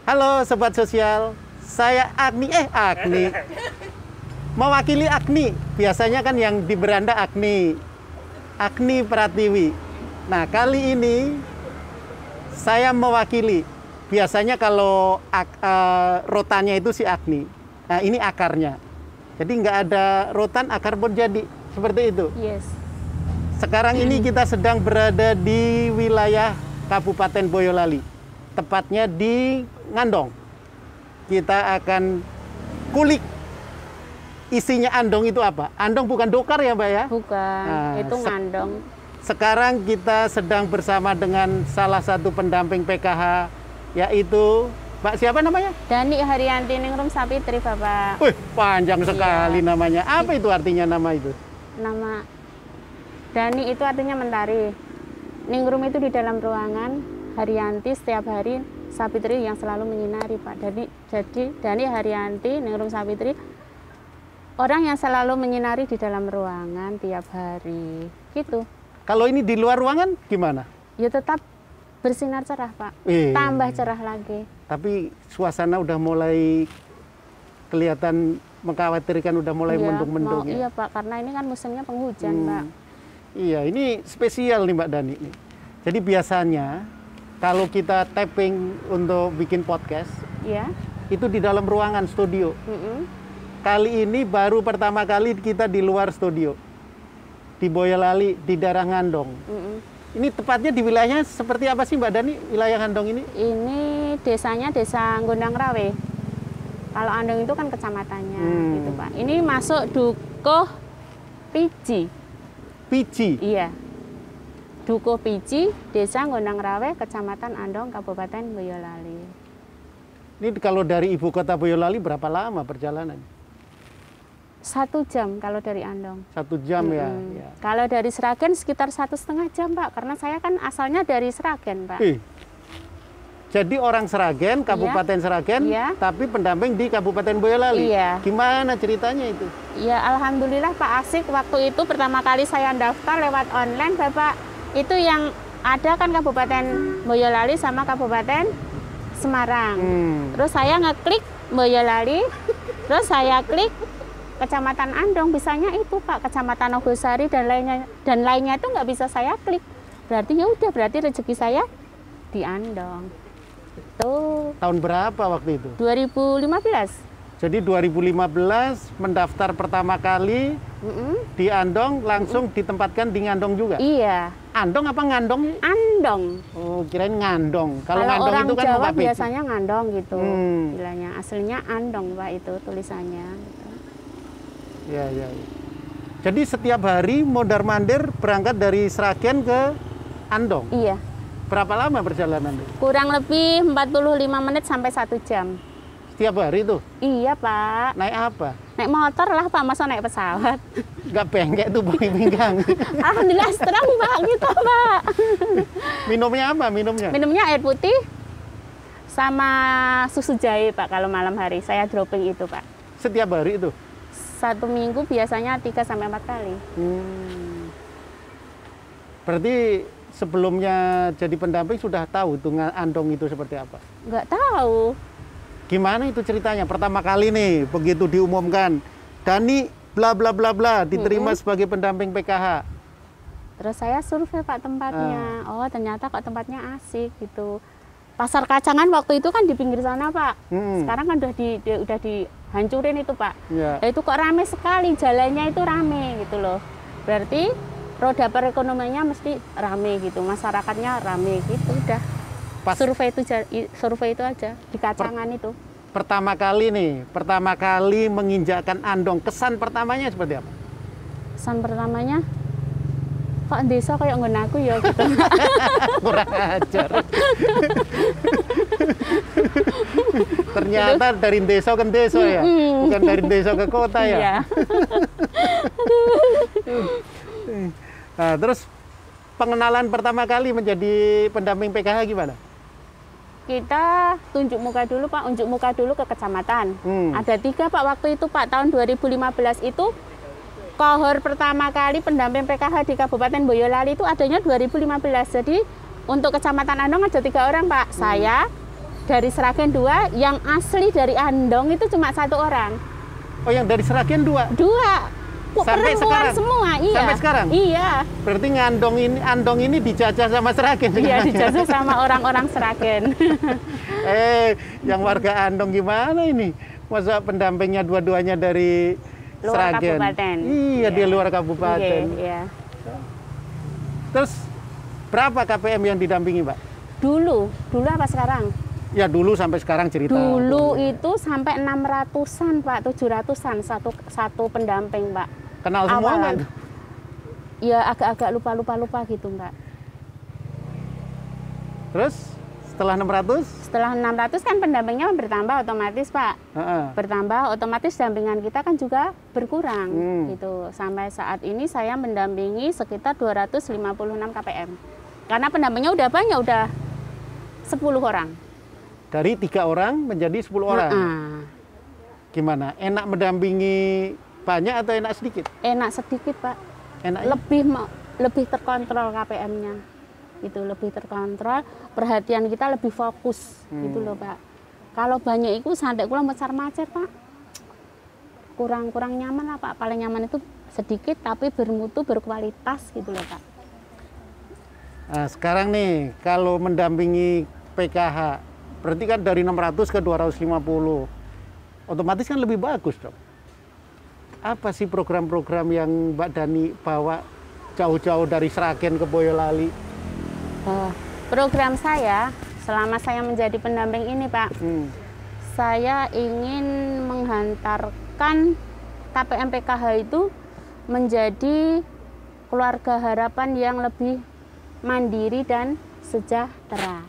Halo Sobat Sosial, saya Agni, mewakili Agni. Biasanya kan yang di beranda Agni Pratiwi. Nah, kali ini saya mewakili. Biasanya kalau rotannya itu si Agni. Nah, ini akarnya. Jadi nggak ada rotan, akar pun jadi. Seperti itu. Yes. Sekarang ini kita sedang berada di wilayah Kabupaten Boyolali. Tepatnya di Ngandong. Kita akan kulik isinya andong itu apa? Andong bukan dokar ya, Mbak ya? Bukan, itu ngandong. Sekarang kita sedang bersama dengan salah satu pendamping PKH, yaitu Mbak siapa namanya? Dani Haryanti Ningrum Sapitri, Bapak. Wih, panjang sekali namanya. Apa itu artinya nama itu? Nama Dani itu artinya mentari. Ningrum itu di dalam ruangan, Haryanti setiap hari, Sapitri yang selalu menyinari, Pak. Jadi Dani Haryanti Ningrum Sapitri, orang yang selalu menyinari di dalam ruangan tiap hari. Gitu. Kalau ini di luar ruangan gimana? Ya tetap bersinar cerah, Pak. Tambah cerah lagi. Tapi suasana udah mulai kelihatan mengkhawatirkan, udah mulai mendung-mendung ya. Iya, Pak, karena ini kan musimnya penghujan, Pak. Iya, ini spesial nih Mbak Dani. Jadi biasanya kalau kita tapping untuk bikin podcast, itu di dalam ruangan studio. Kali ini baru pertama kali kita di luar studio, di Boyolali, di daerah Ngandong. Ini tepatnya di wilayahnya seperti apa sih Mbak Dani, wilayah Ngandong ini? Ini desanya Desa Gondang Rawe. Kalau Andong itu kan kecamatannya, gitu Pak. Ini masuk Dukuh Piji. Piji? Iya. Dukuh Piji, Desa Gondang Rawe, Kecamatan Andong, Kabupaten Boyolali. Ini kalau dari ibu kota Boyolali berapa lama perjalanan? 1 jam kalau dari Andong. 1 jam ya. Kalau dari Sragen sekitar 1,5 jam, Pak. Karena saya kan asalnya dari Sragen, Pak. Jadi orang Sragen, Kabupaten Sragen, tapi pendamping di Kabupaten Boyolali. Iya. Gimana ceritanya itu? Ya alhamdulillah Pak, asik. Waktu itu pertama kali saya daftar lewat online, Bapak. Itu yang ada kan Kabupaten Boyolali sama Kabupaten Semarang. Terus saya ngeklik Boyolali, terus saya klik Kecamatan Andong, bisanya itu Pak, Kecamatan Ogosari dan lainnya itu nggak bisa saya klik. Berarti ya udah, berarti rezeki saya di Andong. Tuh. Tahun berapa waktu itu? 2015. Jadi 2015 mendaftar pertama kali di Andong, langsung ditempatkan di Ngandong juga? Iya. Andong apa Ngandong? Andong. Oh, kirain Ngandong. Kalau Ngandong orang itu kan Jawa biasanya Ngandong gitu. Bilangnya aslinya Andong, Pak, itu tulisannya. Gitu. Ya. Jadi setiap hari mondar-mandir berangkat dari Sragen ke Andong? Iya. Berapa lama perjalanan itu? Kurang lebih 45 menit sampai 1 jam. Setiap hari itu? Iya, Pak. Naik apa? Naik motor lah, Pak. Masa naik pesawat? Nggak bengkek tuh pinggang. Alhamdulillah serang, Pak. Gitu, Pak. Minumnya apa? Minumnya air putih sama susu jahe, Pak. Kalau malam hari saya dropping itu, Pak. Setiap hari itu? 1 minggu biasanya 3-4 kali. Berarti sebelumnya jadi pendamping sudah tahu tuh Andong itu seperti apa? Nggak tahu. Gimana itu ceritanya? Pertama kali nih begitu diumumkan, Dani bla bla bla bla diterima sebagai pendamping PKH. Terus saya survei Pak tempatnya. Oh ternyata kok tempatnya asik gitu. Pasar Kacangan waktu itu kan di pinggir sana, Pak. Sekarang kan udah dihancurin itu, Pak. Nah, itu kok rame sekali, jalannya itu rame gitu loh. Berarti roda perekonomiannya mesti rame gitu, masyarakatnya rame gitu, udah. Survei itu aja di Kacangan itu. Pertama kali menginjakkan Andong, kesan pertamanya seperti apa? Kesan pertamanya, kok desa kayak nggon aku ya gitu. Kurang ajar. Ternyata dari desa ke desa ya, bukan dari desa ke kota ya. Iya. Nah, terus pengenalan pertama kali menjadi pendamping PKH gimana? Kita tunjuk muka dulu, Pak, unjuk muka dulu ke kecamatan. Ada 3, Pak, waktu itu, Pak, tahun 2015 itu kohor pertama kali pendamping PKH di Kabupaten Boyolali itu adanya 2015. Jadi untuk Kecamatan Andong ada 3 orang, Pak. Saya, dari Sragen 2, yang asli dari Andong itu cuma 1 orang. Oh, yang dari Sragen 2? 2. Sampai sekarang? Semua, iya. Sampai sekarang? Iya. Berarti Andong ini dijajah sama Sragen? Iya, dijajah sama orang-orang Sragen. Yang warga Andong gimana ini? Masa pendampingnya dua-duanya dari luar Sragen? Kabupaten. Iya, di luar kabupaten. Iya. Terus berapa KPM yang didampingi, Mbak? Dulu apa sekarang? Ya dulu sampai sekarang cerita. Dulu itu sampai 600-an Pak, 700-an satu pendamping Pak. Kenal semua Mbak? Ya agak-agak lupa gitu Mbak. Terus setelah 600? Setelah 600 kan pendampingnya bertambah otomatis Pak. Bertambah otomatis dampingan kita kan juga berkurang gitu. Sampai saat ini saya mendampingi sekitar 256 KPM. Karena pendampingnya udah banyak, udah 10 orang. Dari 3 orang menjadi 10 orang. Gimana? Enak mendampingi banyak atau enak sedikit? Enak sedikit Pak. Enak. Lebih terkontrol KPM-nya. Itu lebih terkontrol, perhatian kita lebih fokus gitu loh Pak. Kalau banyak itu sampai kula mecar-macer Pak. Kurang nyaman lah Pak. Paling nyaman itu sedikit tapi bermutu, berkualitas gitu loh Pak. Nah, sekarang nih kalau mendampingi PKH berarti kan dari 600 ke 250, otomatis kan lebih bagus dong. Apa sih program-program yang Mbak Dani bawa jauh-jauh dari Sragen ke Boyolali? Program saya selama saya menjadi pendamping ini Pak, saya ingin menghantarkan KPM PKH itu menjadi keluarga harapan yang lebih mandiri dan sejahtera.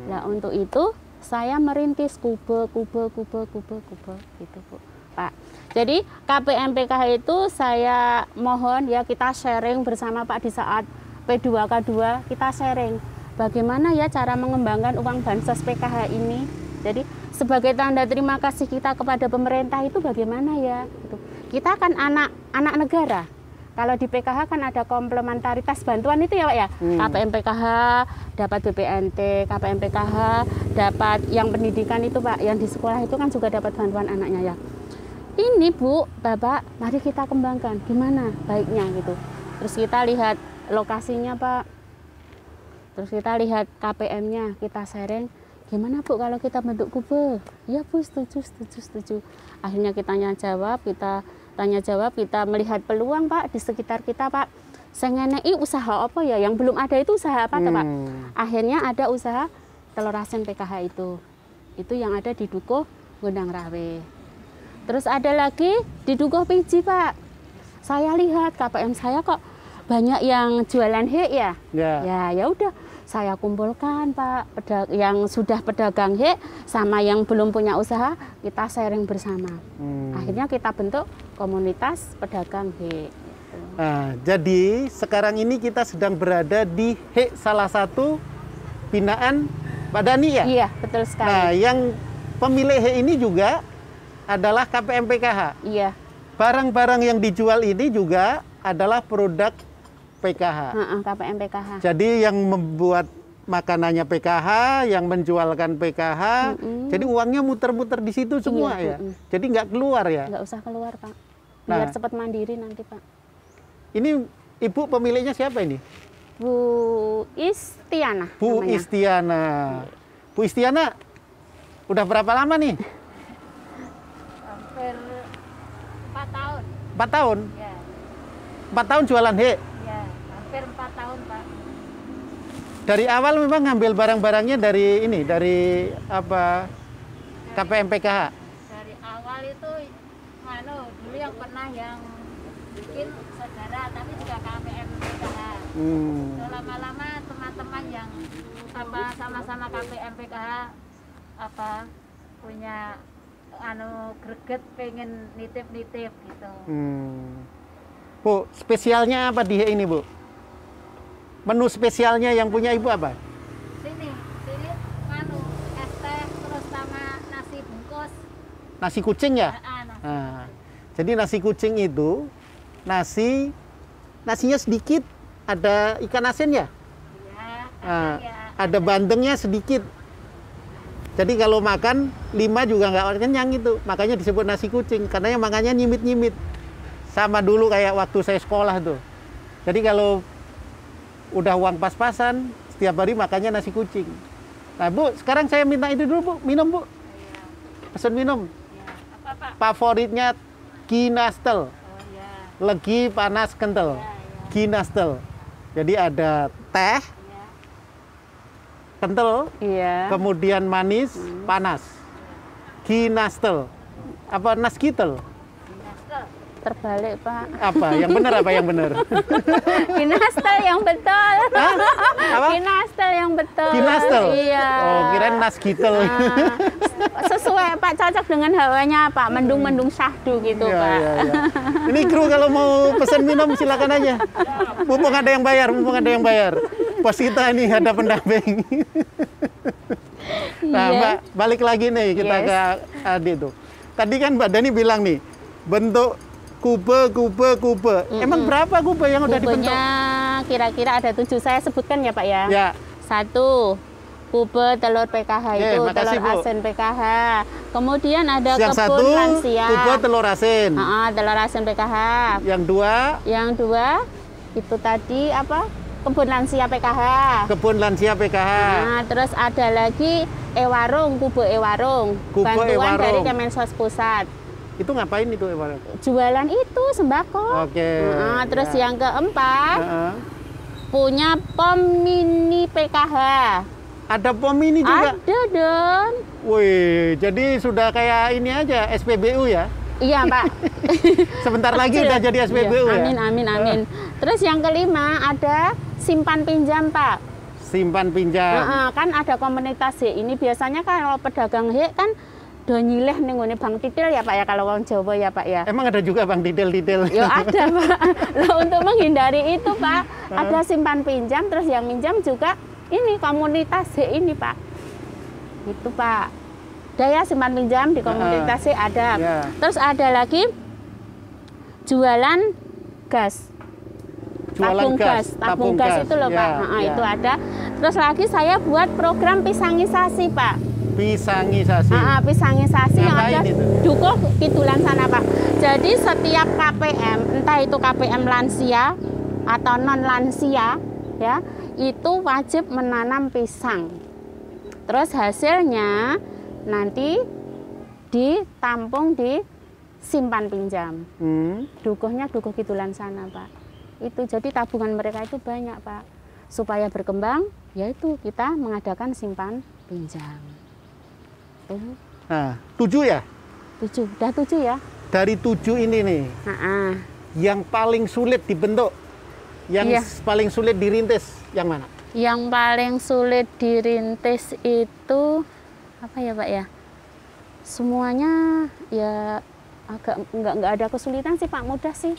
Nah untuk itu saya merintis kube gitu Bu Pak. Jadi KPM PKH itu saya mohon ya kita sharing bersama Pak di saat P2K2 kita sharing bagaimana ya cara mengembangkan uang bansos PKH ini. Jadi sebagai tanda terima kasih kita kepada pemerintah itu bagaimana ya? Gitu. Kita kan anak negara. Kalau di PKH kan ada komplementaritas bantuan itu ya Pak ya. KPM PKH dapat BPNT, KPM PKH dapat yang pendidikan itu Pak, yang di sekolah itu kan juga dapat bantuan anaknya ya. Ini Bu, Bapak, mari kita kembangkan gimana baiknya gitu. Terus kita lihat lokasinya Pak. Terus kita lihat KPM-nya, kita sharing gimana Bu kalau kita bentuk kube? Ya Bu, setuju. Akhirnya kita tanya jawab, kita melihat peluang Pak di sekitar kita Pak. Sengenei usaha apa ya? Yang belum ada itu usaha apa Pak? Akhirnya ada usaha telur asin PKH itu. Itu yang ada di Dukuh Gondang Rawe. Terus ada lagi di Dukuh Piji Pak. Saya lihat KPM saya kok banyak yang jualan hek ya. Ya udah saya kumpulkan Pak, yang sudah pedagang hek sama yang belum punya usaha, kita sharing bersama. Akhirnya kita bentuk komunitas pedagang hek. Nah, jadi sekarang ini kita sedang berada di hek salah satu binaan Pak Dani ya? Iya, betul sekali. Nah, yang pemilik hek ini juga adalah KPM PKH. Iya. Barang-barang yang dijual ini juga adalah produk PKH. KPM PKH. Jadi yang membuat makanannya PKH, yang menjualkan PKH, jadi uangnya muter-muter di situ semua ya. Jadi nggak keluar ya? Nggak usah keluar Pak. Biar cepat mandiri nanti Pak. Ini Ibu pemiliknya siapa ini? Bu Istiana. Bu namanya. Istiana. Bu Istiana, udah berapa lama nih? Hampir 4 tahun. 4 tahun? Ya. 4 tahun jualan hek? Hampir 4 tahun Pak. Dari awal memang ngambil barang-barangnya dari ini, dari apa? KPM PKH? Dari awal itu dulu yang pernah yang bikin saudara, tapi juga KPM PKH. Lama-lama teman-teman yang sama-sama KPM PKH punya greget pengen nitip-nitip gitu. Bu, spesialnya apa di ini Bu? Menu spesialnya yang punya Ibu apa? Sini es teh terus sama nasi bungkus. Nasi kucing ya? Nah, jadi nasi kucing itu nasinya sedikit, ada ikan asin ya? Iya. Ada bandengnya sedikit. Jadi kalau makan 5 juga nggak kenyang itu. Makanya disebut nasi kucing karena yang makannya nyimit-nyimit. Sama dulu kayak waktu saya sekolah tuh. Jadi kalau udah uang pas-pasan, setiap hari makannya nasi kucing. Nah Bu, sekarang saya minta itu dulu Bu, minum Bu. Pesan minum. Apa, Pak? Favoritnya Kinastel. Ya. Legi panas kental. Kinastel. Jadi ada teh, kental, kemudian manis, panas. Kinastel. Apa naskitel? Terbalik Pak. Apa? Yang benar apa yang benar? Kinastel yang betul. Hah? Apa? Kinastel yang betul. Kinastel? Iya. Oh, kirain naskitel. Sesuai Pak, cocok dengan hawanya Pak, mendung-mendung syahdu gitu ya, Pak. Ya, ya. Ini kru kalau mau pesan minum silakan aja. Mumpung ada yang bayar, Pos kita ini ada pendamping. Nah Mbak, balik lagi nih kita ke Adi tuh. Tadi kan Mbak Dani bilang nih, bentuk kube. Emang berapa kube yang udah dibentuk? Kira-kira ada 7, saya sebutkan ya Pak ya. Ya. 1, kube telur PKH itu, telur asin PKH. Kemudian ada yang kebun lansia. Kube telur asin. Telur asin PKH. Yang 2? Itu tadi apa? Kebun lansia PKH. Kebun lansia PKH. Terus ada lagi ewarung, kube ewarung. Bantuan dari Kemensos Pusat. Itu ngapain itu ewarung? Jualan itu sembako. Oke. Terus yang keempat, punya POM mini PKH. Ada POM mini juga? Ada dong. Wih, jadi sudah kayak ini aja, SPBU ya? Iya Pak. Sebentar lagi udah jadi SPBU ya? Amin. Terus yang kelima ada simpan pinjam Pak. Simpan pinjam. Kan ada komunitas ini biasanya kalau pedagang kan do nyileh ning ngene Bang Titil ya Pak ya, kalau wong Jawa ya Pak ya. Emang ada juga Bang Titil? Ya ada Pak. Loh, untuk menghindari itu Pak, ada simpan pinjam, terus yang minjam juga ini komunitas ini Pak. Itu Pak. Daya simpan pinjam di komunitas ada. Terus ada lagi jualan gas. Tabung gas itu loh Pak. Itu ada. Terus lagi saya buat program pisangisasi Pak. Pisangisasi. Pisangisasi yang ada itu? Dukuh Kitulan sana Pak. Jadi setiap KPM, entah itu KPM lansia atau non lansia ya, itu wajib menanam pisang. Terus hasilnya nanti ditampung di simpan pinjam. Dukuhnya Dukuh Kitulan sana Pak. Itu jadi tabungan mereka itu banyak Pak. Supaya berkembang, yaitu kita mengadakan simpan pinjam. Nah, 7 ya? 7, udah 7 ya? Dari 7 ini nih, yang paling sulit dibentuk, yang paling sulit dirintis, yang mana? Yang paling sulit dirintis itu apa ya Pak ya? Semuanya ya agak nggak ada kesulitan sih Pak, mudah sih.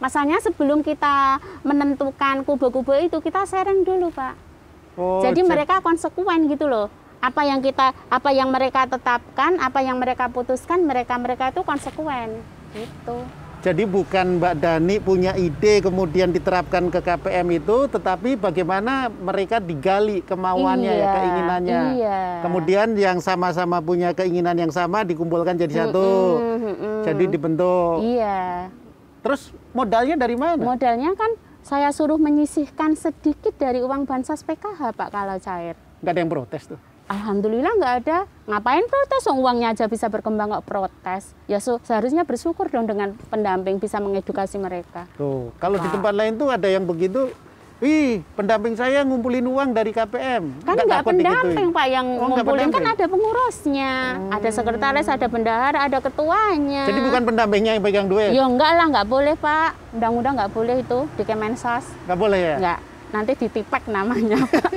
Masanya sebelum kita menentukan kube-kube itu kita sharing dulu Pak. Jadi mereka konsekuen gitu loh. Apa yang mereka tetapkan, apa yang mereka putuskan, mereka itu konsekuen gitu. Jadi bukan Mbak Dani punya ide kemudian diterapkan ke KPM itu, tetapi bagaimana mereka digali kemauannya ya, keinginannya. Kemudian yang sama-sama punya keinginan yang sama dikumpulkan jadi satu. Jadi dibentuk. Terus modalnya dari mana? Modalnya kan saya suruh menyisihkan sedikit dari uang bansos PKH Pak kalau cair. Nggak ada yang protes tuh? Alhamdulillah nggak ada. Ngapain protes? Uangnya aja bisa berkembang kok protes. Ya seharusnya bersyukur dong dengan pendamping bisa mengedukasi mereka. Tuh, kalau di tempat lain tuh ada yang begitu. Pendamping saya ngumpulin uang dari KPM. Kan nggak pendamping Pak yang ngumpulin, kan ada pengurusnya, ada sekretaris, ada bendahara, ada ketuanya. Jadi bukan pendampingnya yang pegang duit? Ya enggak lah, nggak boleh Pak. Undang-undang nggak boleh itu di Kemensos. Nggak boleh ya? Nggak, nanti ditipek namanya Pak.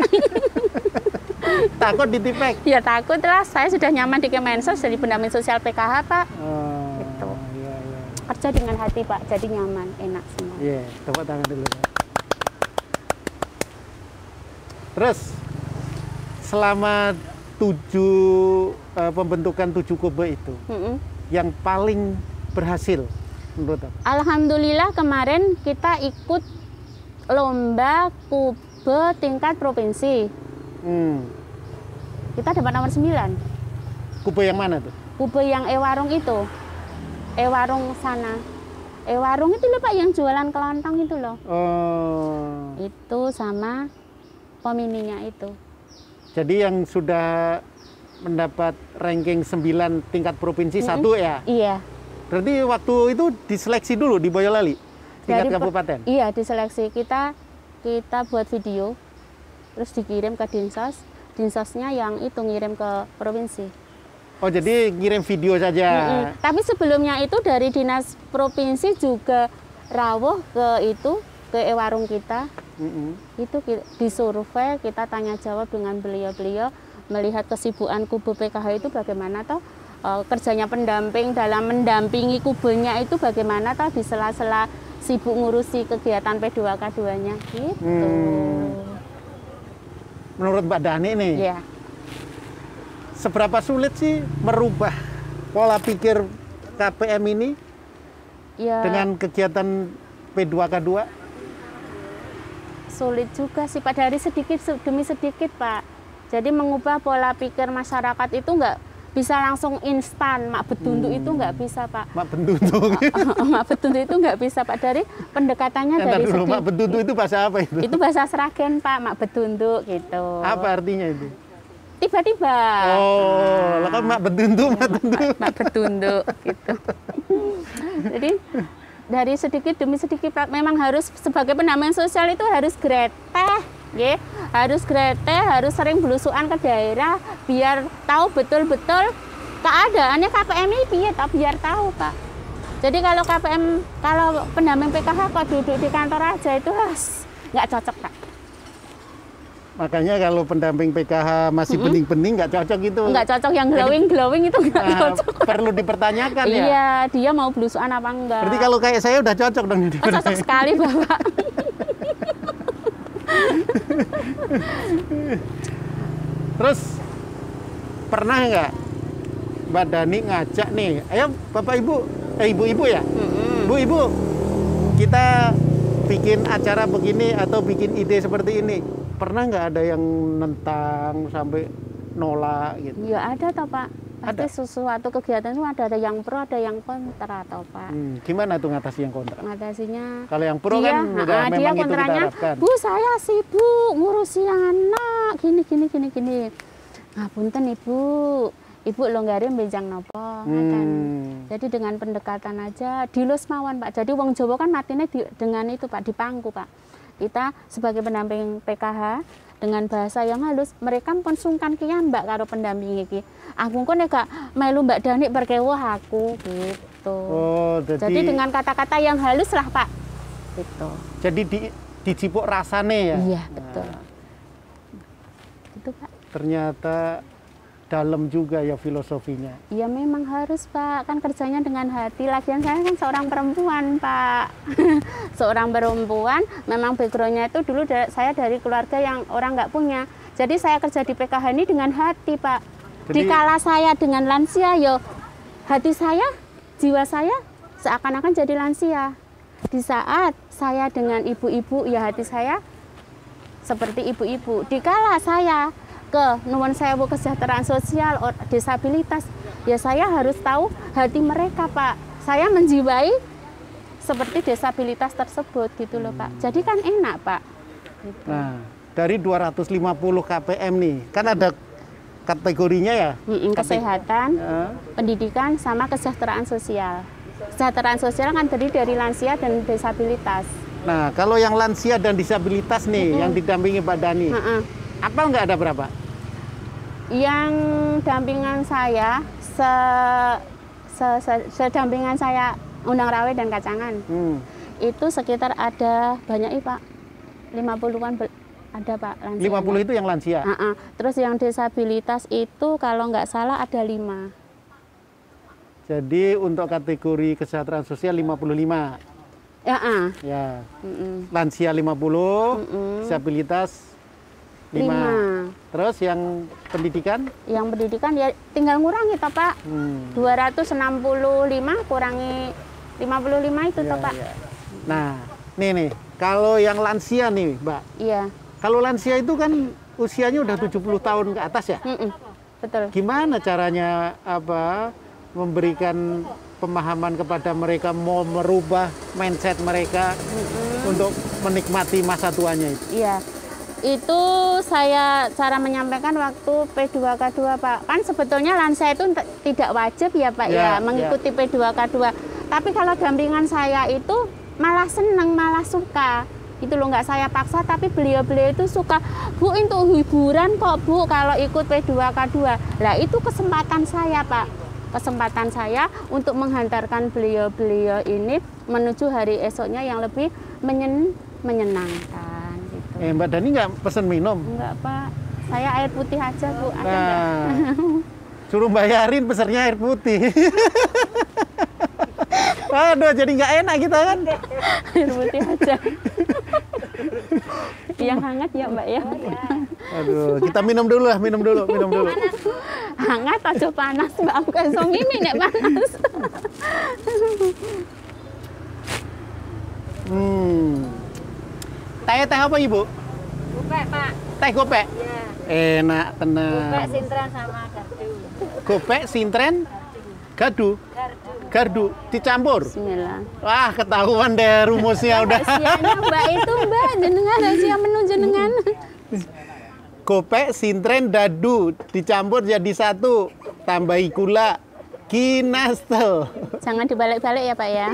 Takut ditipek? Ya takut lah, saya sudah nyaman di Kemensos jadi pendamping sosial PKH Pak. Gitu. Kerja dengan hati Pak, jadi nyaman, enak semua. Tepuk tangan dulu Pak. Terus selama pembentukan 7 kube itu, yang paling berhasil menurut apa? Alhamdulillah kemarin kita ikut lomba kube tingkat provinsi. Kita dapat nomor 9. Kube yang mana tuh? Kube yang warung itu. Warung sana. Warung itu loh Pak yang jualan kelontong itu loh. Oh. Itu sama pemininya itu. Jadi yang sudah mendapat ranking 9 tingkat provinsi satu ya? Iya. Berarti waktu itu diseleksi dulu di Boyolali? Tingkat kabupaten? Iya, diseleksi. Kita buat video, terus dikirim ke Dinsos. Dinsosnya yang itu ngirim ke provinsi. Oh, jadi ngirim video saja? Tapi sebelumnya itu dari dinas provinsi juga rawuh ke warung kita. Itu disurvei, kita tanya jawab dengan beliau-beliau, melihat kesibukan Kube PKH itu bagaimana toh, kerjanya pendamping dalam mendampingi kubenya itu bagaimana toh, di sela-sela sibuk ngurusi kegiatan P2K2-nya gitu. Menurut Mbak Dani nih, ya, seberapa sulit sih merubah pola pikir KPM ini ya, dengan kegiatan P2K2? Sulit juga sih Pak, dari sedikit demi sedikit Pak. Jadi mengubah pola pikir masyarakat itu nggak bisa langsung instan. Mak Betunduk itu nggak bisa Pak. Mak Betunduk? Mak Betunduk itu nggak bisa Pak. Dari pendekatannya dari dulu, Mak Betunduk itu bahasa apa itu? Itu bahasa Sragen Pak, Mak Betunduk gitu. Apa artinya itu? Tiba-tiba. Oh, lah kan Mak Betunduk, Mak Betunduk gitu. Jadi dari sedikit demi sedikit Pak, memang harus sebagai pendamping sosial itu harus greteh, ya, harus greteh, harus sering belusukan ke daerah biar tahu betul-betul keadaannya KPM ini piye, biar tahu Pak. Jadi kalau pendamping PKH kok duduk di kantor aja itu nggak cocok Pak. Makanya kalau pendamping PKH masih bening-bening nggak cocok itu. Nggak cocok, yang glowing itu nggak cocok. Perlu dipertanyakan ya. Iya, dia mau belusukan apa enggak. Berarti kalau kayak saya udah cocok dong. Cocok sekali Bapak. Terus pernah nggak Mbak Dani ngajak nih, ayo Bapak Ibu, Ibu-Ibu ya? Ibu-Ibu, kita bikin acara begini atau bikin ide seperti ini. Pernah nggak ada yang nentang sampai nolak gitu? Ya ada toh Pak. Pasti Ada. sesuatu kegiatan itu ada yang pro, ada yang kontra toh Pak. Gimana tuh ngatasi yang kontra? Ngatasinya, Kalau yang pro kan udah dia memang itu kita kontranya, harapkan. Bu saya sibuk ngurusi anak, gini. Ngapunten Ibu longgarin benjang nopo. Jadi dengan pendekatan aja, dilus mawon Pak. Jadi wong Jawa kan matine dengan itu Pak, dipangku Pak. Kita sebagai pendamping PKH dengan bahasa yang halus, mereka pun sungkan kian Mbak karo pendamping iki. Aku kok nek gak melu Mbak Dani berkewuh aku gitu. Oh, jadi dengan kata-kata yang halus lah Pak. Gitu. Jadi dicipuk rasane ya. Iya, betul. Gitu Pak. Ternyata dalam juga ya filosofinya. Ya memang harus Pak, kan kerjanya dengan hati. Lagian saya kan seorang perempuan Pak. Seorang perempuan, memang backgroundnya itu dulu saya dari keluarga yang orang nggak punya. Jadi saya kerja di PKH ini dengan hati Pak. Jadi, dikala saya dengan lansia, hati saya, jiwa saya seakan-akan jadi lansia. Di saat saya dengan ibu-ibu, ya hati saya seperti ibu-ibu. Dikala saya ke nuwun sewu kesejahteraan sosial disabilitas, ya saya harus tahu hati mereka Pak. Saya menjiwai seperti disabilitas tersebut gitu loh Pak. Jadi kan enak Pak. Gitu. Nah, dari 250 KPM nih, kan ada kategorinya ya? Kesehatan, pendidikan, sama kesejahteraan sosial. Kesejahteraan sosial kan terdiri dari lansia dan disabilitas. Nah, kalau yang lansia dan disabilitas nih, yang didampingi Pak Dani, apal nggak ada berapa? Yang dampingan saya, sedampingan saya Undang Rawe dan Kacangan, itu sekitar ada banyak Pak, 50-an ada Pak lansia. 50 itu yang lansia? Terus yang disabilitas itu kalau nggak salah ada 5. Jadi untuk kategori kesejahteraan sosial 55? Ya. Lansia 50, disabilitas 5. Terus yang pendidikan? Yang pendidikan ya tinggal ngurangi toh Pak. 265 kurangi 55 itu toh Pak. Ya. Nah, nih, kalau yang lansia nih Mbak. Iya. Kalau lansia itu kan usianya udah 70 tahun ke atas ya? betul. Gimana caranya memberikan pemahaman kepada mereka, mau merubah mindset mereka untuk menikmati masa tuanya itu? Iya, itu saya cara menyampaikan waktu P2K2 Pak. Kan sebetulnya lansia itu tidak wajib ya Pak mengikuti P2K2. Tapi kalau dampingan saya itu malah senang, malah suka. Itu loh, nggak saya paksa, tapi beliau-beliau itu suka. Bu, itu hiburan kok Bu kalau ikut P2K2. Nah itu kesempatan saya Pak. Kesempatan saya untuk menghantarkan beliau-beliau ini menuju hari esoknya yang lebih menyenangkan. Gitu. Mbak Dani nggak pesen minum? Enggak Pak, saya air putih aja Bu. Ada suruh bayarin pesernya air putih. Waduh, jadi nggak enak kita kan? Air putih aja. Yang hangat ya Mbak ya. Aduh, kita minum dulu lah, minum dulu. Hangat aja panas Mbak, aku iso ngimi nek panas. Teh apa Ibu? Gopek Pak. Teh gopek? Iya. Enak tenang. Gopek sintren sama gardu. Gopek sintren gardu dicampur. Bismillah. Wah, ketahuan deh rumusnya udah. Rahasianya Mbak itu Mbak, jenengan rahasia menu jenengan. Gopek, sintren, dadu dicampur jadi satu, tambahi gula, kinastel. Jangan dibalik-balik ya Pak ya.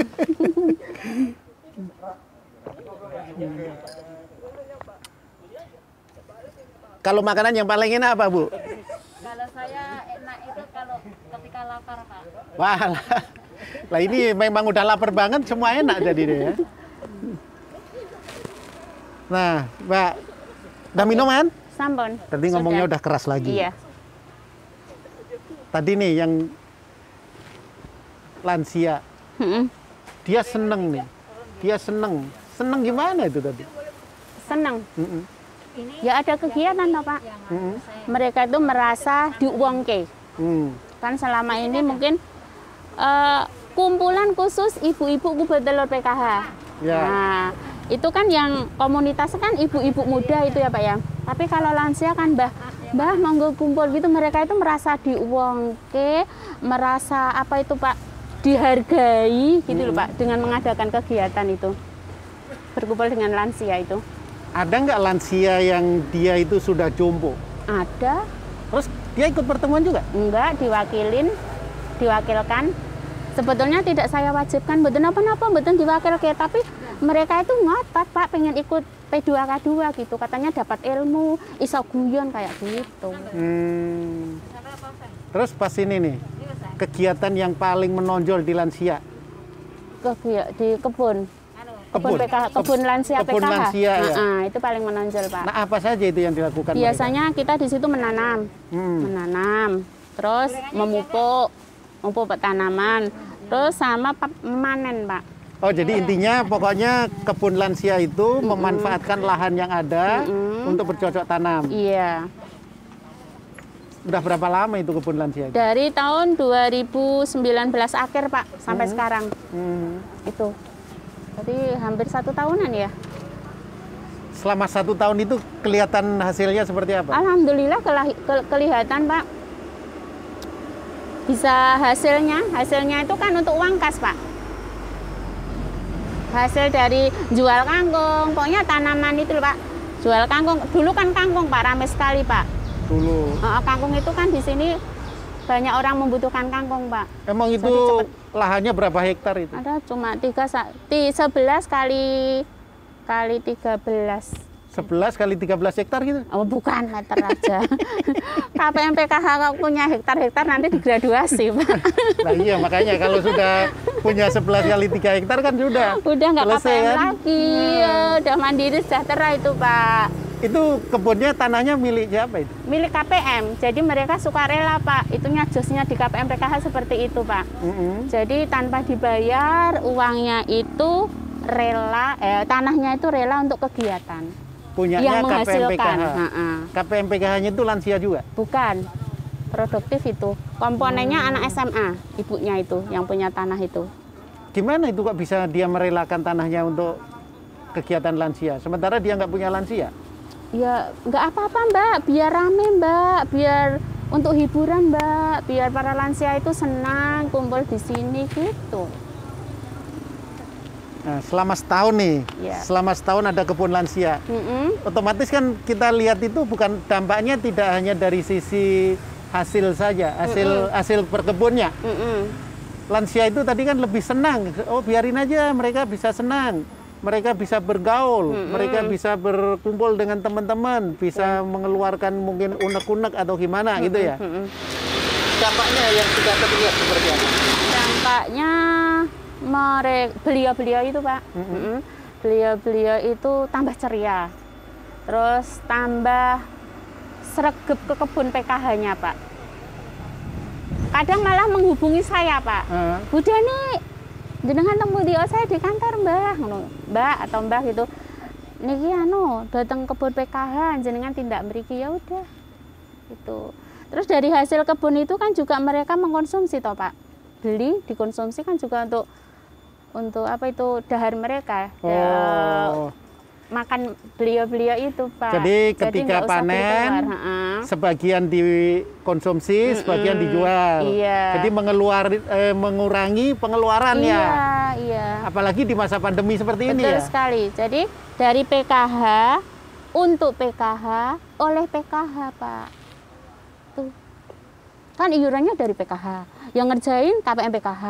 Kalau makanan yang paling enak apa Bu? Kalau saya enak itu kalau ketika lapar Pak. Wah, lah ini memang udah lapar banget, semua enak jadi deh ya. Nah, Mbak, udah minum kan? Sampun. Tadi ngomongnya udah keras lagi. Iya. Tadi nih yang lansia, dia seneng nih. Dia seneng. Seneng gimana itu tadi? Seneng. Ya ada kegiatan toh Pak. Mereka itu merasa diuangke. Kan selama ini mungkin kumpulan khusus ibu-ibu kubah telur PKH. Ya. Nah, itu kan yang komunitas kan ibu-ibu muda itu ya Pak ya. Tapi kalau lansia kan Mbah monggo kumpul gitu, mereka itu merasa diuangke, merasa apa itu Pak, dihargai gitu loh Pak, dengan mengadakan kegiatan itu. Berkumpul dengan lansia itu. Ada nggak lansia yang dia itu sudah jompo? Ada. Terus dia ikut pertemuan juga? Enggak, diwakilkan. Sebetulnya tidak saya wajibkan, betul apa-apa, betul diwakilkan. Tapi mereka itu ngotot Pak, pengen ikut P2K2 gitu. Katanya dapat ilmu, iso guyon kayak gitu. Terus pas ini nih, kegiatan yang paling menonjol di lansia? Di kebun lansia kebun PKH. Lansia, ya? Itu paling menonjol Pak. Nah apa saja itu yang dilakukan? Biasanya kita di situ menanam, terus memupuk tanaman, terus sama memanen Pak. Oh jadi intinya pokoknya kebun lansia itu memanfaatkan lahan yang ada untuk bercocok tanam. Iya. Udah berapa lama itu kebun lansia? Dari tahun 2019 akhir Pak sampai sekarang. Itu. Jadi hampir 1 tahunan ya. Selama 1 tahun itu kelihatan hasilnya seperti apa? Alhamdulillah kelihatan Pak. Bisa hasilnya itu kan untuk uang kas Pak. Hasil dari jual kangkung, pokoknya tanaman itu loh Pak. Jual kangkung, dulu kan kangkung Pak, ramai sekali Pak. Dulu. Kangkung itu kan di sini banyak orang membutuhkan kangkung Pak. Emang itu lahannya berapa hektar itu? Ada cuma 11 kali 13. 11 kali 13 hektar gitu? Oh bukan, meter aja. KPM PKH punya hektar-hektar nanti digraduasi Pak. Nah iya makanya kalau sudah punya 11 kali 3 hektar kan sudah nggak KPM kan? lagi, udah mandiri sejahtera itu Pak. Itu kebunnya tanahnya milik siapa itu? Milik KPM, jadi mereka sukarela Pak. Itunya josnya di KPM PKH seperti itu Pak. Jadi tanpa dibayar, uangnya itu rela, tanahnya itu rela untuk kegiatan. Punyanya yang KPM PKH. KPM PKH-nya itu lansia juga? Bukan, produktif itu. Komponennya anak SMA, ibunya itu yang punya tanah itu. Gimana itu kok bisa dia merelakan tanahnya untuk kegiatan lansia, sementara dia nggak punya lansia? Ya nggak apa-apa Mbak, biar rame Mbak, biar untuk hiburan Mbak, biar para lansia itu senang kumpul di sini gitu. Nah, selama setahun nih, selama setahun ada kebun lansia, otomatis kan kita lihat itu bukan dampaknya tidak hanya dari sisi hasil saja, hasil berkebunnya. Lansia itu tadi kan lebih senang, oh biarin aja mereka bisa senang. Mereka bisa bergaul, mereka bisa berkumpul dengan teman-teman, bisa mengeluarkan mungkin unek-unek atau gimana gitu ya. Dampaknya yang sudah terlihat seperti apa? Dampaknya beliau-beliau itu Pak, beliau-beliau itu tambah ceria, terus tambah sregep ke kebun PKH-nya Pak. Kadang malah menghubungi saya Pak, Bu Dani, jenengan temu dia saya di kantor Mbak atau Mbak gitu. Niki datang kebun PKH jenengan tindak mriki, ya udah. Itu. Terus dari hasil kebun itu kan juga mereka mengkonsumsi toh Pak. Beli dikonsumsi kan juga untuk apa itu dahar mereka. Makan beliau-beliau itu Pak. Jadi ketika panen sebagian dikonsumsi, sebagian dijual. Iya. Jadi mengurangi pengeluaran ya. Iya. Apalagi di masa pandemi seperti ini ya. Betul sekali. Jadi dari PKH untuk PKH oleh PKH Pak. Tuh. Kan iurannya dari PKH. Yang ngerjain KPM PKH.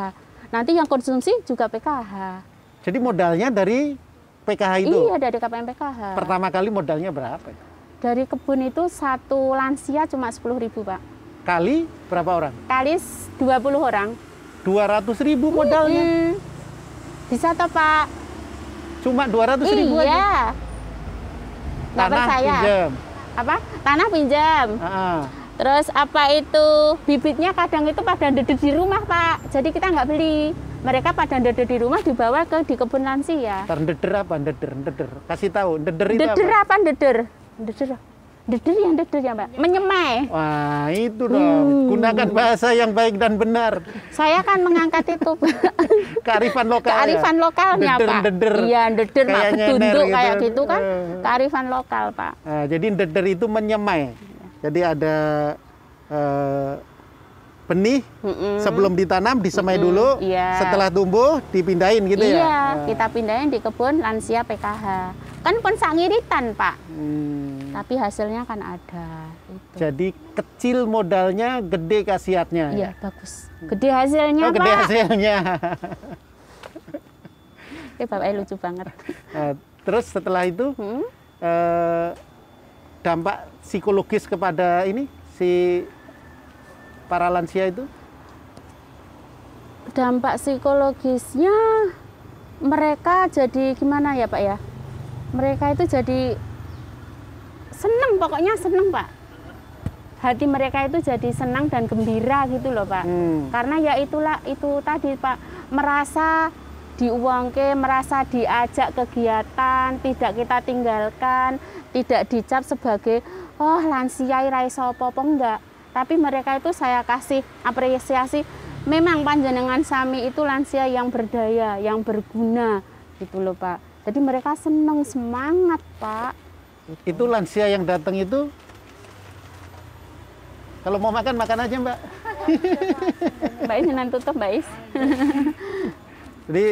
Nanti yang konsumsi juga PKH. Jadi modalnya dari PKH itu? Iya, dari KPM PKH. Pertama kali modalnya berapa? Dari kebun itu satu lansia cuma 10.000 Pak. Kali berapa orang? Kali 20 orang. 200.000 modalnya? Bisa toh Pak? Cuma 200.000 aja? Iya. Tanah pinjam? Apa? Tanah pinjam. Terus apa itu, bibitnya kadang itu pada ndeder di rumah Pak. Jadi kita nggak beli. Mereka pada ndeder di rumah dibawa di kebun lansia. Ndeder apa? Ndeder. Kasih tahu, ndeder itu ndeder apa? Ndeder ya Mbak. Menyemai. Wah itu dong. Gunakan bahasa yang baik dan benar. Saya kan mengangkat itu kearifan lokal. Kearifan lokalnya Pak. Ndeder. Iya ndeder Pak. Betunduk gitu. Kayak gitu kan. Kearifan lokal Pak. Nah, jadi ndeder itu menyemai. Jadi ada benih sebelum ditanam disemai dulu, setelah tumbuh dipindahin gitu ya? Iya, kita pindahin di kebun lansia PKH. Kan pun sangiritan Pak, tapi hasilnya kan ada. Itu. Jadi kecil modalnya, gede khasiatnya. Iya, bagus. Gede hasilnya Pak. Gede hasilnya. Bapaknya lucu banget. Terus setelah itu, dampak psikologis kepada si para lansia itu? Dampak psikologisnya mereka jadi gimana ya Pak ya? Mereka itu jadi senang, pokoknya senang Pak. Hati mereka itu jadi senang dan gembira gitu loh Pak. Karena ya itu tadi Pak, merasa diuangke, merasa diajak kegiatan, tidak kita tinggalkan, tidak dicap sebagai oh lansia ira iso apa-apa, enggak. Tapi mereka itu saya kasih apresiasi, memang panjenengan sami itu lansia yang berdaya, yang berguna gitu loh Pak. Jadi mereka senang, semangat Pak. Itu lansia yang datang itu, kalau mau makan aja Mbak. Mbak Is jangan tutup Mbak Is. Jadi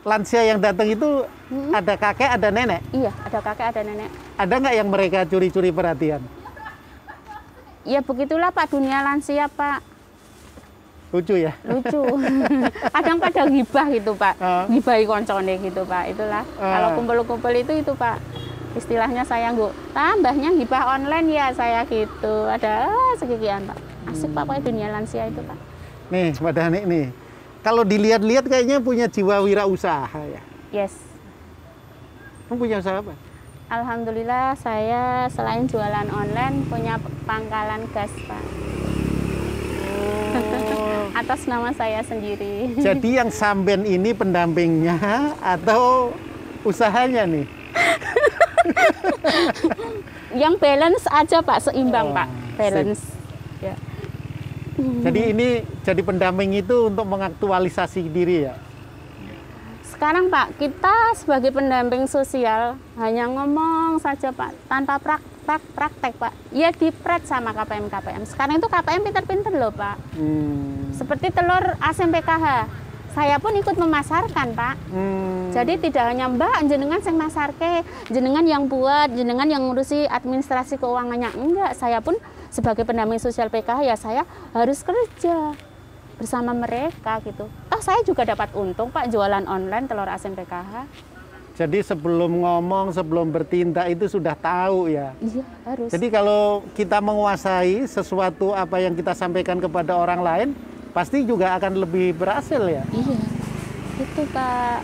lansia yang datang itu ada kakek, ada nenek? Iya, ada kakek, ada nenek. Ada nggak yang mereka curi-curi perhatian? Ya begitulah Pak, dunia lansia Pak. Lucu ya? Lucu. Kadang pada gibah gitu Pak, gibahi koncone gitu Pak. Itulah, kalau kumpul-kumpul itu Pak. Istilahnya saya tambahnya gibah online ya saya gitu. Ada sekian Pak. Asik Pak, dunia lansia itu Pak. Nih Mbak Dani nih, kalau dilihat-lihat kayaknya punya jiwa wirausaha ya? Yes. Kamu punya usaha apa? Alhamdulillah saya selain jualan online punya pangkalan gas Pak. Atas nama saya sendiri. Jadi yang samben ini pendampingnya atau usahanya nih? Yang balance aja Pak, seimbang Pak, balance. Ya. Jadi ini jadi pendamping itu untuk mengaktualisasi diri ya? Sekarang Pak, kita sebagai pendamping sosial hanya ngomong saja Pak, tanpa praktek Pak. Ya dipret sama KPM. Sekarang itu KPM pinter-pinter loh Pak. Seperti telur asin PKH, saya pun ikut memasarkan Pak. Jadi tidak hanya Mbak jenengan yang masarke, jenengan yang buat, jenengan yang ngurusi administrasi keuangannya. Enggak, saya pun sebagai pendamping sosial PKH ya saya harus kerja bersama mereka gitu. Saya juga dapat untung Pak jualan online telur asin PKH. Jadi sebelum ngomong, sebelum bertindak itu sudah tahu ya? Iya, harus. Jadi kalau kita menguasai sesuatu apa yang kita sampaikan kepada orang lain, pasti juga akan lebih berhasil ya? Iya, itu Pak.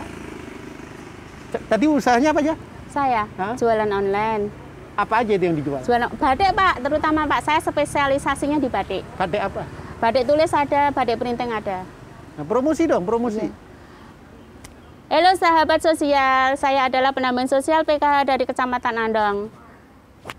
Tadi usahanya apa aja? Saya, jualan online. Apa aja itu yang dijual? Jualan batik Pak, terutama Pak. Saya spesialisasinya di batik. Batik apa? Batik tulis ada, batik printing ada. Nah, promosi dong, promosi. Iya. Halo sahabat sosial, saya adalah pendamping sosial PKH dari Kecamatan Andong.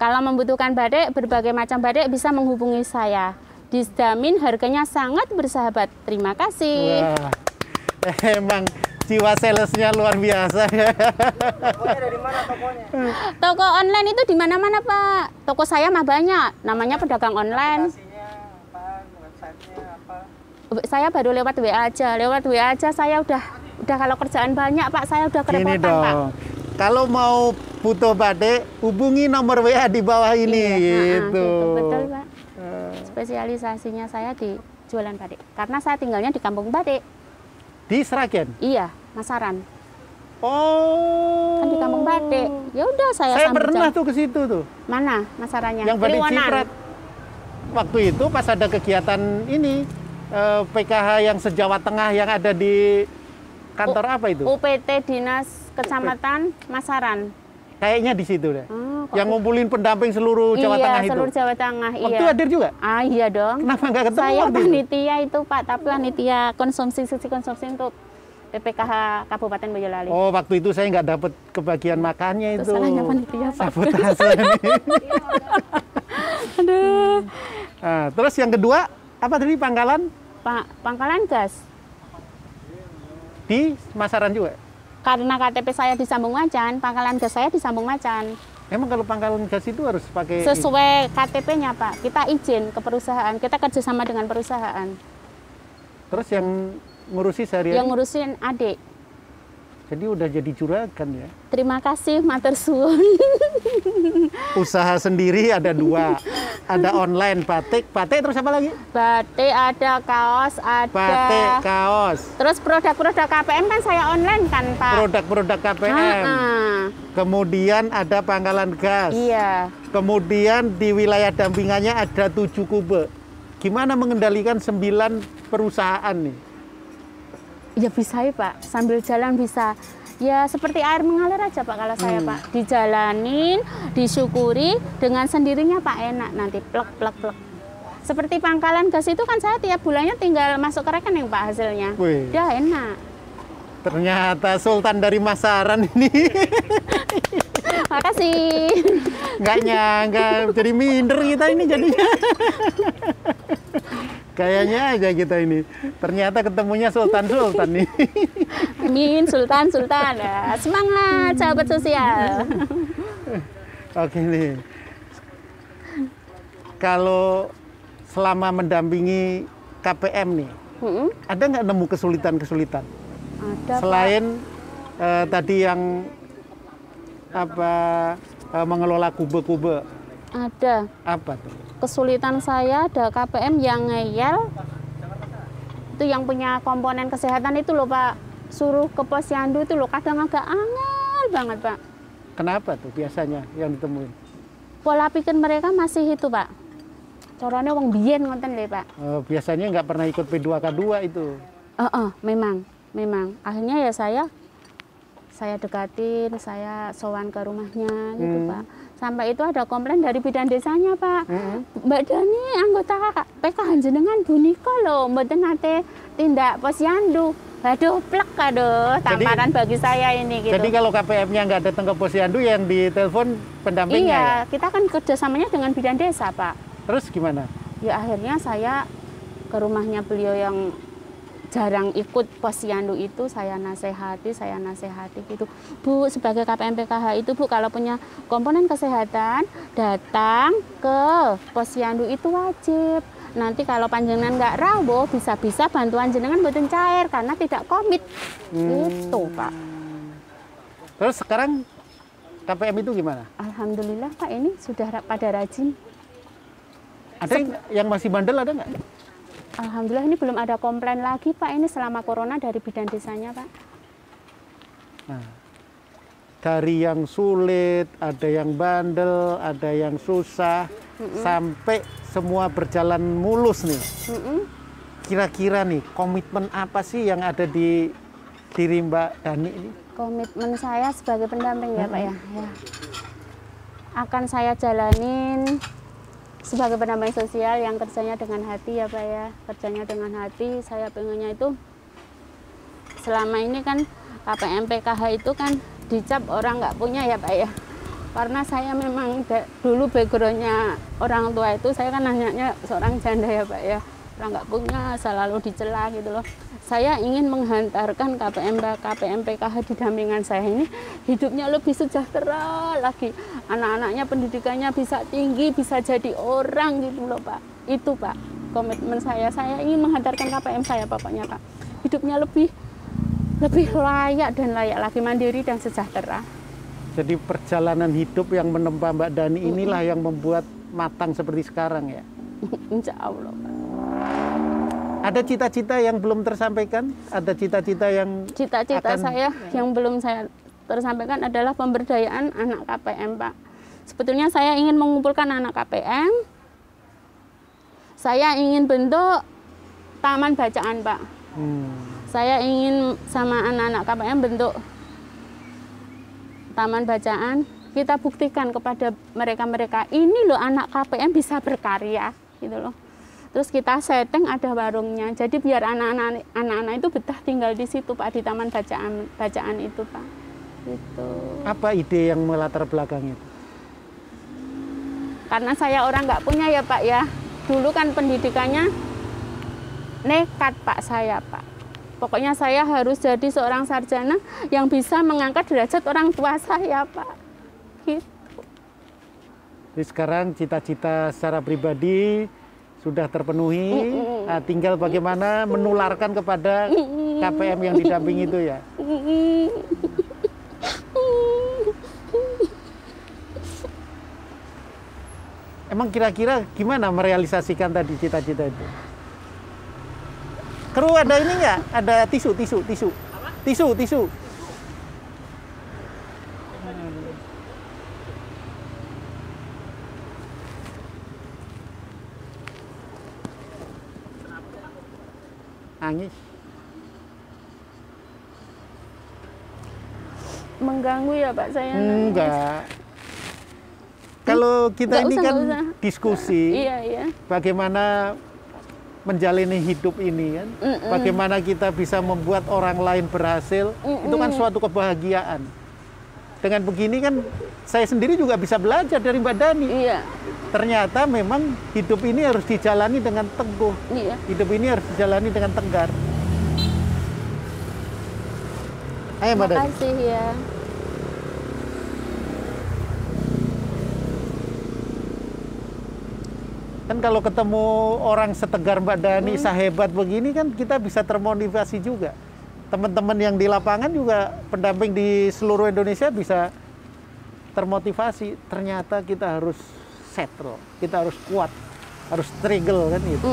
Kalau membutuhkan batik, berbagai macam batik bisa menghubungi saya. Dijamin harganya sangat bersahabat. Terima kasih. Wah, emang jiwa salesnya luar biasa. Tokonya dari mana tokonya? Toko online itu di mana-mana Pak. Toko saya mah banyak, namanya pedagang online. Saya baru lewat WA aja. Lewat WA aja saya udah kalau kerjaan banyak Pak, saya udah kerepotan Pak. Kalau mau butuh batik, hubungi nomor WA di bawah ini. Iya, gitu. Betul Pak. Spesialisasinya saya di jualan batik. Karena saya tinggalnya di Kampung Batik. Di Sragen? Iya, Masaran. Oh. Kan di Kampung Batik. Ya udah saya pernah tuh ke situ tuh. Mana Masarannya? Yang Batik Ciprat. Waktu itu pas ada kegiatan ini PKH yang se-Jawa Tengah yang ada di kantor apa itu? UPT Dinas Kecamatan Masaran. Kayaknya di situ deh. Yang ngumpulin pendamping seluruh Jawa Tengah itu. Iya, seluruh Jawa Tengah. Waktu itu hadir juga? Iya dong. Kenapa nggak ketemu? Saya panitia itu Pak, tapi panitia konsumsi untuk PPKH Kabupaten Boyolali. Oh, waktu itu saya nggak dapat kebagian makannya itu. Salahnya panitia Pak. Sabotase nih. Aduh. Nah, terus yang kedua, apa tadi pangkalan? Pangkalan gas. Di Masaran juga? Karena KTP saya di Sambung Macan, pangkalan gas saya di Sambung Macan. Emang kalau pangkalan gas itu harus pakai... Sesuai KTP-nya Pak, kita izin ke perusahaan, kita kerjasama dengan perusahaan. Terus yang ngurusi sehari-hari? Yang ngurusin adik. Jadi udah jadi juragan ya? Terima kasih, matur suwun. Usaha sendiri ada 2. Ada online batik terus apa lagi? Batik ada, kaos ada. Batik, kaos. Terus produk-produk KPM kan saya online kan Pak? Produk-produk KPM. Kemudian ada pangkalan gas. Iya. Kemudian di wilayah dampingannya ada 7 kube. Gimana mengendalikan 9 perusahaan nih? Ya bisa ya Pak, sambil jalan bisa. Ya seperti air mengalir aja Pak kalau saya Pak. Dijalanin, disyukuri, dengan sendirinya Pak enak nanti plek. Seperti pangkalan gas itu kan saya tiap bulannya tinggal masuk ke rekening Pak hasilnya. Wih. Udah enak. Ternyata Sultan dari Masaran ini. Makasih. Nggak nyangka, jadi minder kita ini jadinya. Kayaknya aja kita ini. Ternyata ketemunya Sultan nih. Amin, Sultan. Ya, semangat sahabat sosial. Oke nih. Kalau selama mendampingi KPM nih, ada nggak nemu kesulitan-kesulitan? Ada, selain tadi yang mengelola kube-kube. Ada. Apa tuh? Kesulitan saya ada KPM yang ngeyel. Itu yang punya komponen kesehatan itu loh Pak. Suruh ke posyandu itu loh kadang agak angel banget Pak. Kenapa tuh biasanya yang ditemuin? Pola pikir mereka masih itu Pak. Caranya wong biyen ngoten lho Pak. Biasanya nggak pernah ikut P2K2 itu. Memang. Akhirnya ya saya dekatin, saya sowan ke rumahnya gitu Pak. Sampai itu ada komplain dari bidan desanya Pak. Mbak Dani anggota PKH jenengan bunika lho, mboten nate tindak posyandu. Aduh, plek tamparan bagi saya ini gitu. Jadi kalau KPM-nya nggak datang ke posyandu yang ditelepon pendampingnya. Iya, ya? kita kan kerjasamanya dengan bidan desa Pak. Terus gimana? Ya akhirnya saya ke rumahnya beliau yang jarang ikut posyandu itu saya nasehati gitu. Bu, sebagai KPM PKH itu Bu, kalau punya komponen kesehatan datang ke posyandu itu wajib. Nanti kalau panjenengan nggak rawuh, bisa-bisa bantuan jenengan mboten cair karena tidak komit. Gitu, Pak. Terus sekarang KPM itu gimana? Alhamdulillah Pak, ini sudah pada rajin. Ada yang masih bandel, ada nggak? Alhamdulillah ini belum ada komplain lagi Pak, ini selama corona dari bidan desanya Pak. Nah, dari yang sulit, ada yang bandel, ada yang susah, sampai semua berjalan mulus nih. Kira-kira nih komitmen apa sih yang ada di diri Mbak Dani ini? Komitmen saya sebagai pendamping ya Pak ya. Akan saya jalanin sebagai pendamping sosial yang kerjanya dengan hati ya Pak ya. Kerjanya dengan hati, saya pengennya itu selama ini kan KPM PKH itu kan dicap orang nggak punya ya Pak ya. Karena saya memang dulu backgroundnya orang tua itu, saya kan anaknya seorang janda ya Pak ya. Orang nggak punya, selalu dicela gitu loh. Saya ingin menghantarkan KPM PKH di dampingan saya ini hidupnya lebih sejahtera lagi. Anak-anaknya pendidikannya bisa tinggi, bisa jadi orang gitu loh Pak. Itu Pak, komitmen saya. Saya ingin menghantarkan KPM saya pokoknya Pak. Hidupnya lebih layak dan layak lagi, mandiri dan sejahtera. Jadi perjalanan hidup yang menempa Mbak Dani inilah yang membuat matang seperti sekarang ya? Insya Allah Pak. Ada cita-cita yang belum tersampaikan? Ada cita-cita yang Cita-cita saya yang belum saya tersampaikan adalah pemberdayaan anak KPM, Pak. Sebetulnya saya ingin mengumpulkan anak KPM. Saya ingin bentuk taman bacaan, Pak. Saya ingin sama anak-anak KPM bentuk taman bacaan. Kita buktikan kepada mereka-mereka, ini loh anak KPM bisa berkarya, gitu loh. Terus kita setting ada warungnya, jadi biar anak-anak itu betah tinggal di situ Pak, di taman bacaan itu Pak. Gitu. Apa ide yang melatar belakang itu? Karena saya orang nggak punya ya Pak ya. Dulu kan pendidikannya nekat Pak saya Pak. Pokoknya saya harus jadi seorang sarjana yang bisa mengangkat derajat orang tua saya Pak. Gitu. Jadi sekarang cita-cita secara pribadi sudah terpenuhi, tinggal bagaimana menularkan kepada KPM yang didampingi itu ya. Emang kira-kira gimana merealisasikan tadi cita-cita itu? Kru ada ini nggak? Ada tisu. Nangis. Mengganggu ya Pak saya? Enggak. Kalau kita ini kan diskusi, iya. Bagaimana menjalani hidup ini kan, bagaimana kita bisa membuat orang lain berhasil, itu kan suatu kebahagiaan. Dengan begini kan saya sendiri juga bisa belajar dari Mbak Dani. Iya. Ternyata memang hidup ini harus dijalani dengan teguh. Iya. Hidup ini harus dijalani dengan tegar. Ayo Mbak Dani. Terima kasih ya. Kan kalau ketemu orang setegar Mbak Dani, sehebat begini kan kita bisa termotivasi juga. Teman-teman yang di lapangan juga, pendamping di seluruh Indonesia bisa termotivasi. Ternyata kita harus settle, kita harus kuat, harus struggle kan gitu.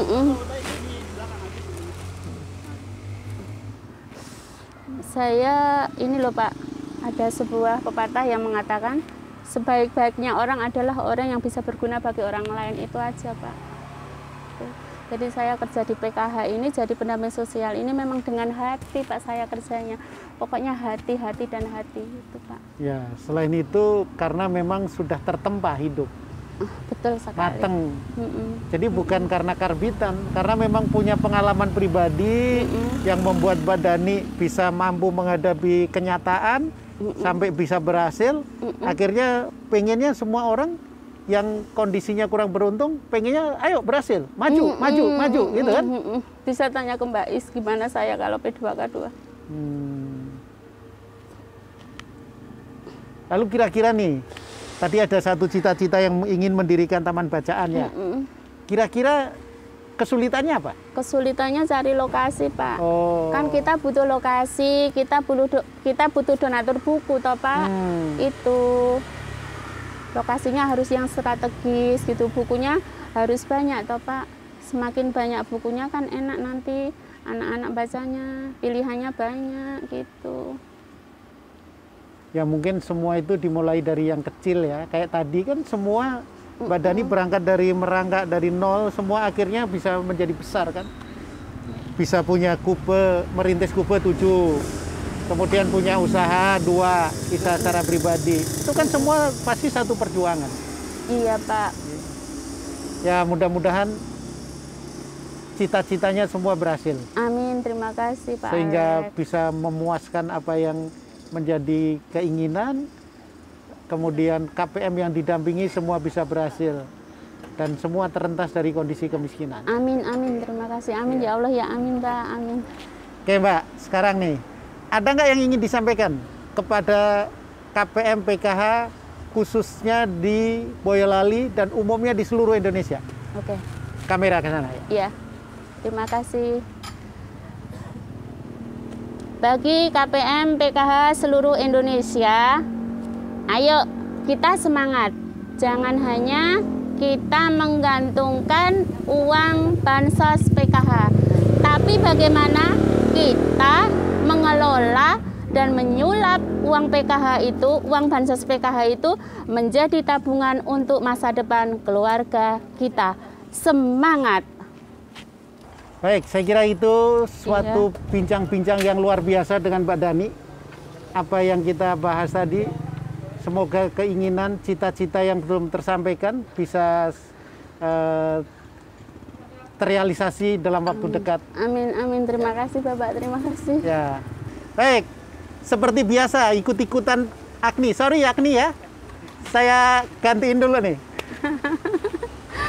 Saya ini loh Pak, ada sebuah pepatah yang mengatakan sebaik-baiknya orang adalah orang yang bisa berguna bagi orang lain, itu aja Pak. Jadi saya kerja di PKH ini, jadi pendamping sosial ini memang dengan hati Pak saya kerjanya. Pokoknya hati dan hati itu Pak. Ya, selain itu karena memang sudah tertempa hidup. Betul sekali. Mateng. Jadi bukan karena karbitan, karena memang punya pengalaman pribadi yang membuat Mbak Dani bisa mampu menghadapi kenyataan sampai bisa berhasil. Akhirnya pengennya semua orang yang kondisinya kurang beruntung, pengennya ayo berhasil, maju, maju, gitu kan? Bisa tanya ke Mbak Is gimana saya kalau P2K2. Lalu kira-kira nih, tadi ada satu cita-cita yang ingin mendirikan taman bacaan ya. Kira-kira kesulitannya apa? Kesulitannya cari lokasi, Pak. Kan kita butuh lokasi, kita butuh donatur buku, toh Pak. Itu lokasinya harus yang strategis gitu, bukunya harus banyak, toh Pak. Semakin banyak bukunya kan enak nanti anak-anak bacanya, pilihannya banyak gitu. Ya mungkin semua itu dimulai dari yang kecil ya. Kayak tadi kan semua Mbak Dani berangkat dari merangkak dari nol, semua akhirnya bisa menjadi besar kan. Bisa punya kube, merintis kube 7, kemudian punya usaha 2, usaha secara pribadi. Itu kan semua pasti satu perjuangan. Iya Pak. Ya mudah-mudahan cita-citanya semua berhasil. Amin, terima kasih Pak. Sehingga bisa memuaskan apa yang menjadi keinginan, kemudian KPM yang didampingi semua bisa berhasil dan semua terhentas dari kondisi kemiskinan. Amin, amin, terima kasih. Amin ya Allah ya, amin Mbak, amin. Oke Mbak, sekarang nih, ada nggak yang ingin disampaikan kepada KPM PKH khususnya di Boyolali dan umumnya di seluruh Indonesia? Oke. Kamera ke sana ya. Iya, terima kasih. Bagi KPM PKH seluruh Indonesia, ayo kita semangat. Jangan hanya kita menggantungkan uang bansos PKH, tapi bagaimana kita mengelola dan menyulap uang PKH itu, uang bansos PKH itu menjadi tabungan untuk masa depan keluarga kita. Semangat! Baik, saya kira itu suatu bincang-bincang yang luar biasa dengan Mbak Dani. Apa yang kita bahas tadi, semoga keinginan, cita-cita yang belum tersampaikan bisa terrealisasi dalam waktu dekat. Amin, amin. Terima kasih Bapak, terima kasih. Ya, baik. Seperti biasa, ikut-ikutan Agni. Sorry Agni ya, saya gantiin dulu nih.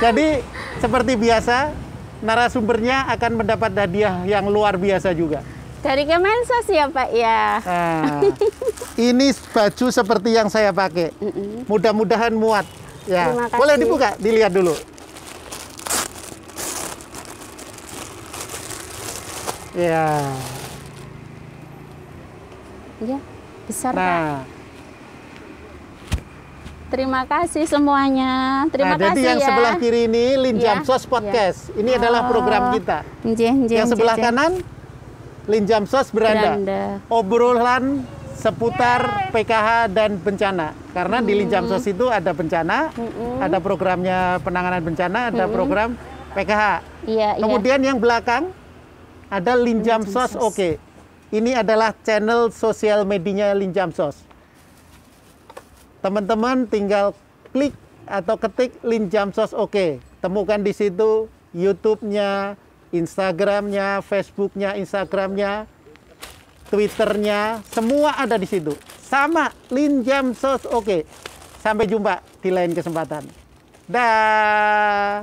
Jadi, seperti biasa, narasumbernya akan mendapat hadiah yang luar biasa juga. Dari Kemensos ya Pak ya. Nah, ini baju seperti yang saya pakai. Mudah-mudahan muat. Ya, boleh dibuka, dilihat dulu. Ya. Iya, besar nah. Pak. Terima kasih semuanya. Terima kasih jadi yang ya. sebelah kiri ini Linjamsos Podcast. Ini adalah program kita. Yang sebelah kanan Linjamsos Beranda. Obrolan seputar PKH dan bencana. Karena di Linjamsos itu ada bencana, ada programnya penanganan bencana, ada program PKH. Kemudian yang belakang ada Linjamsos Oke. Ini adalah channel sosial medianya Linjamsos. Teman-teman tinggal klik atau ketik Linjamsos Oke. Temukan di situ YouTube-nya, Instagram-nya, Facebook-nya, Instagram-nya, Twitter-nya, semua ada di situ. Sama Linjamsos Oke. Sampai jumpa di lain kesempatan. Dah.